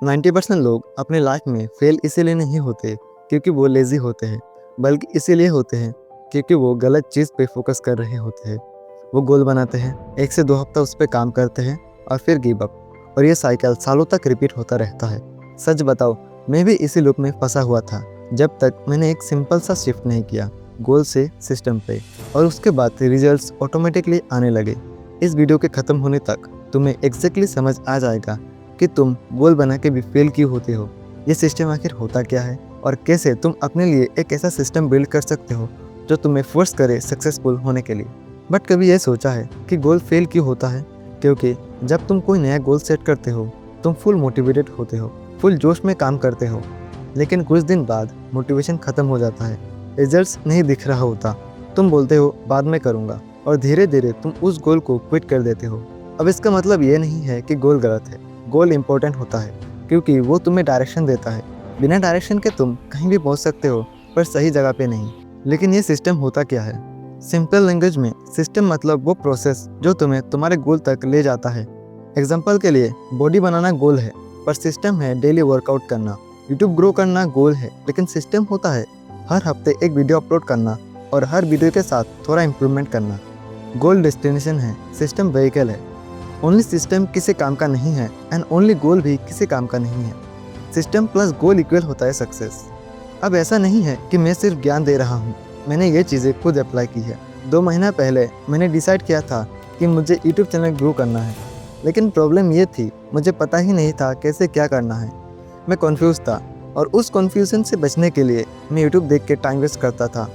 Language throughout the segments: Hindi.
90% लोग अपने लाइफ में फेल इसीलिए नहीं होते क्योंकि वो लेज़ी होते हैं, बल्कि इसीलिए होते हैं क्योंकि वो गलत चीज़ पे फोकस कर रहे होते हैं। वो गोल बनाते हैं, 1 से 2 हफ्ता उस पे काम करते हैं और फिर गिव अप, और ये साइकिल सालों तक रिपीट होता रहता है। सच बताओ, मैं भी इसी लूप में फंसा हुआ था जब तक मैंने एक सिंपल सा शिफ्ट नहीं किया गोल से सिस्टम पे, और उसके बाद रिजल्ट्स ऑटोमेटिकली आने लगे। इस वीडियो के ख़त्म होने तक तुम्हें एग्जैक्टली समझ आ जाएगा कि तुम गोल बना के भी फेल क्यों होते हो, ये सिस्टम आखिर होता क्या है, और कैसे तुम अपने लिए एक ऐसा सिस्टम बिल्ड कर सकते हो जो तुम्हें फोर्स करे सक्सेसफुल होने के लिए। बट कभी ये सोचा है कि गोल फेल क्यों होता है? क्योंकि जब तुम कोई नया गोल सेट करते हो तुम फुल मोटिवेटेड होते हो, फुल जोश में काम करते हो, लेकिन कुछ दिन बाद मोटिवेशन ख़त्म हो जाता है, रिजल्ट्स नहीं दिख रहा होता, तुम बोलते हो बाद में करूँगा, और धीरे धीरे तुम उस गोल को क्विट कर देते हो। अब इसका मतलब ये नहीं है कि गोल गलत है, गोल इम्पोर्टेंट होता है क्योंकि वो तुम्हें डायरेक्शन देता है। बिना डायरेक्शन के तुम कहीं भी पहुंच सकते हो, पर सही जगह पे नहीं। लेकिन ये सिस्टम होता क्या है? सिंपल लैंग्वेज में सिस्टम मतलब वो प्रोसेस जो तुम्हें तुम्हारे गोल तक ले जाता है। एग्जाम्पल के लिए, बॉडी बनाना गोल है पर सिस्टम है डेली वर्कआउट करना। यूट्यूब ग्रो करना गोल है, लेकिन सिस्टम होता है हर हफ्ते एक वीडियो अपलोड करना और हर वीडियो के साथ थोड़ा इम्प्रूवमेंट करना। गोल डेस्टिनेशन है, सिस्टम व्हीकल है। ओनली सिस्टम किसी काम का नहीं है एंड ओनली गोल भी किसी काम का नहीं है। सिस्टम प्लस गोल इक्वल होता है सक्सेस। अब ऐसा नहीं है कि मैं सिर्फ ज्ञान दे रहा हूँ, मैंने ये चीज़ें खुद अप्लाई की है। 2 महीना पहले मैंने डिसाइड किया था कि मुझे यूट्यूब चैनल ग्रो करना है, लेकिन प्रॉब्लम ये थी मुझे पता ही नहीं था कैसे क्या करना है। मैं कन्फ्यूज़ था, और उस कन्फ्यूजन से बचने के लिए मैं यूट्यूब देख के टाइम वेस्ट करता था।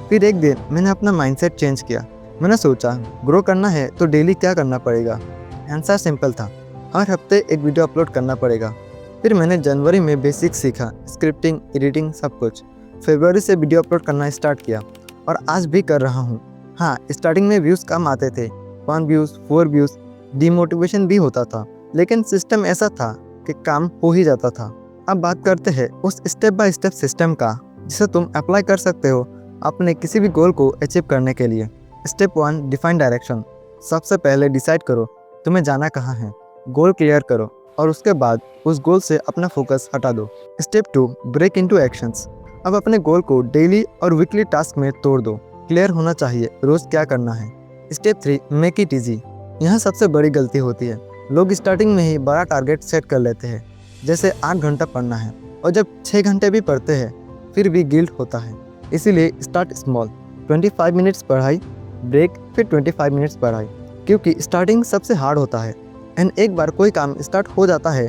फिर एक दिन मैंने अपना माइंडसेट चेंज किया। मैंने सोचा ग्रो करना है तो डेली क्या करना पड़ेगा। आंसर सिंपल था, हर हफ्ते एक वीडियो अपलोड करना पड़ेगा। फिर मैंने जनवरी में बेसिक सीखा, स्क्रिप्टिंग, एडिटिंग, सब कुछ। फरवरी से वीडियो अपलोड करना स्टार्ट किया और आज भी कर रहा हूँ। हाँ, स्टार्टिंग में व्यूज़ कम आते थे, 1 व्यूज़, 4 व्यूज़, डीमोटिवेशन भी होता था, लेकिन सिस्टम ऐसा था कि काम हो ही जाता था। अब बात करते हैं उस स्टेप बाय स्टेप सिस्टम का जिसे तुम अप्लाई कर सकते हो अपने किसी भी गोल को अचीव करने के लिए। Step 1, define direction. सबसे पहले डिसाइड करो तुम्हें जाना कहाँ है। गोल क्लियर करो और उसके बाद उस गोल से अपना फोकस हटा दो। Step 2, break into actions. अब अपने गोल को डेली और वीकली टास्क में तोड़ दो। क्लियर होना चाहिए रोज़ क्या करना है। Step 3, make it easy. यहाँ सबसे बड़ी गलती होती है, लोग स्टार्टिंग में ही बड़ा टारगेट सेट कर लेते हैं, जैसे 8 घंटा पढ़ना है, और जब 6 घंटे भी पढ़ते हैं फिर भी गिल्ट होता है। इसीलिए स्टार्ट स्मॉल, 25 मिनट्स पढ़ाई, ब्रेक, फिर 25 मिनट्स पढ़ाई, क्योंकि स्टार्टिंग सबसे हार्ड होता है। एंड एक बार कोई काम स्टार्ट हो जाता है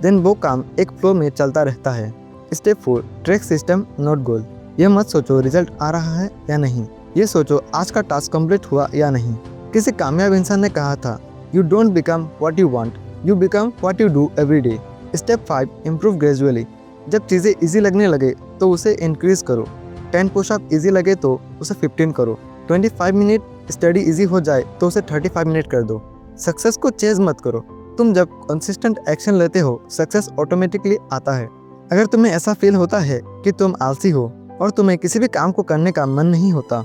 देन वो काम एक फ्लो में चलता रहता है। स्टेप 4, ट्रैक सिस्टम नॉट गोल। ये मत सोचो रिजल्ट आ रहा है या नहीं, ये सोचो आज का टास्क कंप्लीट हुआ या नहीं। किसी कामयाब इंसान ने कहा था, you don't become what you want, you become what you do every day. Step 5, improve gradually. जब चीज़ें ईजी लगने लगे तो उसे इंक्रीज करो। 10 पुशअप ईजी लगे तो उसे 15 करो। 25 मिनट स्टडी ईजी हो जाए तो उसे 35 मिनट कर दो। सक्सेस को चेज मत करो, तुम जब कंसिस्टेंट एक्शन लेते हो सक्सेस ऑटोमेटिकली आता है। अगर तुम्हें ऐसा फील होता है कि तुम आलसी हो और तुम्हें किसी भी काम को करने का मन नहीं होता,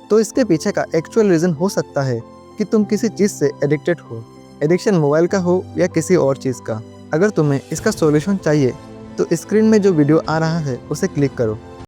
तो इसके पीछे का एक्चुअल रीज़न हो सकता है कि तुम किसी चीज़ से एडिक्टेड हो। एडिक्शन मोबाइल का हो या किसी और चीज़ का। अगर तुम्हें इसका सॉल्यूशन चाहिए तो स्क्रीन में जो वीडियो आ रहा है उसे क्लिक करो।